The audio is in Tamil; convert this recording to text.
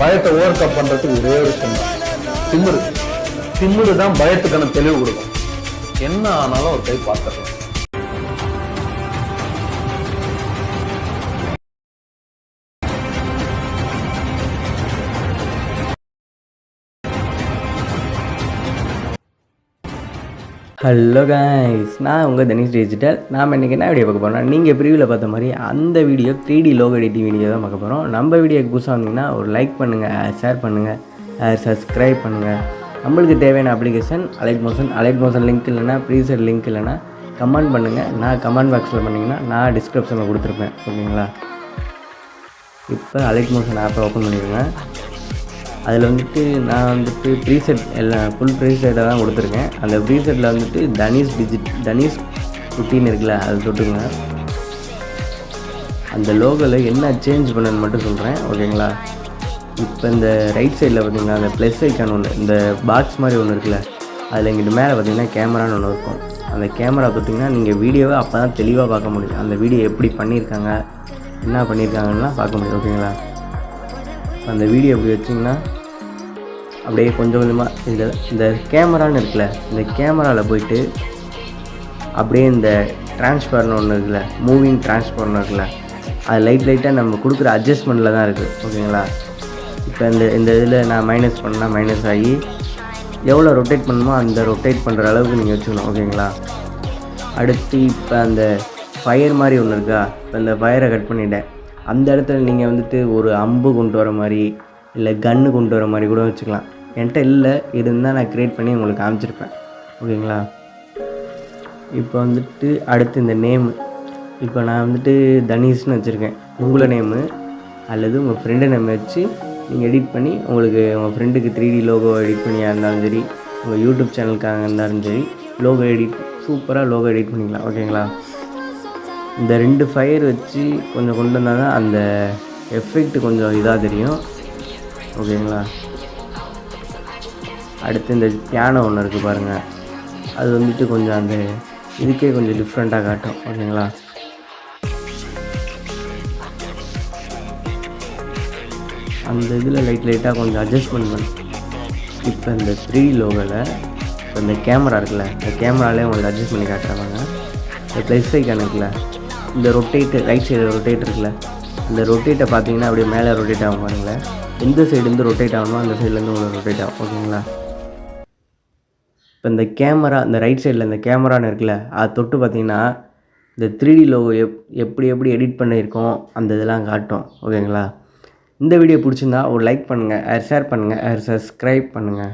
பயத்தை ஓவர் கம் பண்ணுறதுக்கு ஒரே ஒரு விஷயம் தான், திமிரு. திமிரு தான் பயத்துக்கான தெளிவு கொடுக்கும். என்ன ஆனாலும் ஒரு கை பார்த்துடலாம். ஹலோ கைஸ், நான் உங்கள் தனிஷ் டிஜிட்டல். நாம் இன்றைக்கி என்ன வீடியோ பார்க்க போகிறோம், நீங்கள் ப்ரிவியூவில் பார்த்த மாதிரி அந்த video 3D logo editing video தான் பார்க்க போகிறோம். நம்ம வீடியோக்கு புதுசாக வந்தீங்கன்னா ஒரு லைக் பண்ணுங்கள், ஷேர் பண்ணுங்கள், சப்ஸ்கிரைப் பண்ணுங்கள். நம்மளுக்கு தேவையான அப்ளிகேஷன் அலைட் மோஷன் லிங்க் இல்லைனா ப்ரீசெட் லிங்க் இல்லைனா கமெண்ட் பண்ணுங்கள். நான் கமெண்ட் பாக்ஸில் பண்ணிங்கன்னா நான் டிஸ்கிரிப்ஷனில் கொடுத்துருப்பேன், ஓகேங்களா? இப்போ அலைட் மோஷன் ஆப்பை ஓப்பன் பண்ணிடுங்க. அதில் நான் ப்ரீசெட் எல்லாம் ஃபுல் ப்ரீசெட்டை தான் கொடுத்துருக்கேன். அந்த ப்ரீசெட்டில் தனிஷ் குட்டின்னு இருக்குல்ல, அதை தொட்டுங்க. அந்த லோகோவில் என்ன சேஞ்ச் பண்ணணுன்னு மட்டும் சொல்கிறேன், ஓகேங்களா? இப்போ இந்த ரைட் சைடில் பார்த்தீங்கன்னா அந்த ப்ளஸ் ஐக்கான் ஒன்று, இந்த பாக்ஸ் மாதிரி ஒன்று இருக்குல்ல, அதில் இங்கிட்டு மேலே பார்த்தீங்கன்னா கேமரான்னு ஒன்று இருக்கும். அந்த கேமரா தொட்டிங்கன்னா நீங்கள் வீடியோவை அப்போ தான் தெளிவாக பார்க்க முடியும். அந்த வீடியோ எப்படி பண்ணியிருக்காங்க, என்ன பண்ணியிருக்காங்கன்னா பார்க்க முடியும், ஓகேங்களா? அந்த வீடியோ எப்படி வச்சிங்கன்னா அப்படியே கொஞ்சம் கொஞ்சமாக இந்த கேமரான்னு இருக்குல்ல, இந்த கேமராவில் போயிட்டு அப்படியே இந்த ட்ரான்ஸ்ஃபர்னு ஒன்று இருக்குல்ல, மூவிங் ட்ரான்ஸ்ஃபர்னு இருக்குல்ல, அது லைட்டாக நம்ம கொடுக்குற அட்ஜஸ்ட்மெண்ட்டில் தான் இருக்குது, ஓகேங்களா? இப்போ இந்த இதில் நான் மைனஸ் பண்ணால் மைனஸ் ஆகி எவ்வளோ ரொட்டேட் பண்ணணுமோ அந்த ரொட்டேட் பண்ணுற அளவுக்கு நீங்கள் வச்சுக்கணும், ஓகேங்களா? அடுத்து இப்போ அந்த ஃபயர் மாதிரி ஒன்று இருக்கா, இப்போ இந்த ஃபயரை கட் பண்ணிவிட்டேன். அந்த இடத்துல நீங்கள் ஒரு அம்பு கொண்டு வர மாதிரி இல்லை கன்று கொண்டு வர மாதிரி கூட வச்சுக்கலாம். என்கிட்ட இல்லை, இருந்தால் நான் க்ரியேட் பண்ணி உங்களுக்கு காமிச்சிருப்பேன், ஓகேங்களா? இப்போ அடுத்து இந்த நேமு, இப்போ நான் தனிஷ்னு வச்சுருக்கேன். உங்களை நேமு அல்லது உங்கள் ஃப்ரெண்டு நேம் வச்சு நீங்கள் எடிட் பண்ணி உங்களுக்கு உங்கள் ஃப்ரெண்டுக்கு 3D லோகோ எடிட் பண்ணியாக இருந்தாலும் சரி, உங்கள் யூடியூப் சேனலுக்காக இருந்தாலும் சரி, லோகோ எடிட் சூப்பராக லோகோ எடிட் பண்ணிக்கலாம், ஓகேங்களா? இந்த 2 ஃபயர் வச்சு கொஞ்சம் கொண்டு வந்தால் தான் அந்த எஃபெக்ட் கொஞ்சம் இதாக தெரியும், ஓகேங்களா? அடுத்து இந்த பியானோ ஒன்று இருக்குது பாருங்கள், அது கொஞ்சம் அந்த இதுக்கே கொஞ்சம் டிஃப்ரெண்ட்டாக காட்டும், ஓகேங்களா? அந்த இதில் லைட்டாக கொஞ்சம் அட்ஜஸ்ட்மெண்ட் பண்ணும். இப்போ இந்த 3D லோகோவில் இப்போ இந்த கேமரா இருக்குல்ல, இந்த கேமராலே உங்களுக்கு அட்ஜஸ்ட் பண்ணி காட்டுறாங்க. இந்த ப்ளஸ் ஐக்கான் இருக்குல்ல, இந்த ரொட்டேட்டு ரைட் சைடு ரொட்டேட் இருக்குல்ல, அந்த ரொட்டேட்டை பார்த்தீங்கன்னா அப்படியே மேலே ரொட்டேட் ஆகும் பாருங்களேன். எந்த சைடுலேருந்து ரொட்டேட் ஆகணுமோ அந்த சைட்லேருந்து உங்களுக்கு ரொட்டேட் ஆகும், ஓகேங்களா? இப்போ இந்த கேமரா இந்த ரைட் சைடில் இந்த கேமரான்னு இருக்குல்ல, அதை தொட்டு பார்த்தீங்கன்னா இந்த 3D லோகோ எப்படி எடிட் பண்ணியிருக்கோம் அந்த இதெல்லாம் காட்டும், ஓகேங்களா? இந்த வீடியோ பிடிச்சிருந்தா ஒரு லைக் பண்ணுங்கள், ஷேர் பண்ணுங்கள், சப்ஸ்கிரைப் பண்ணுங்கள்.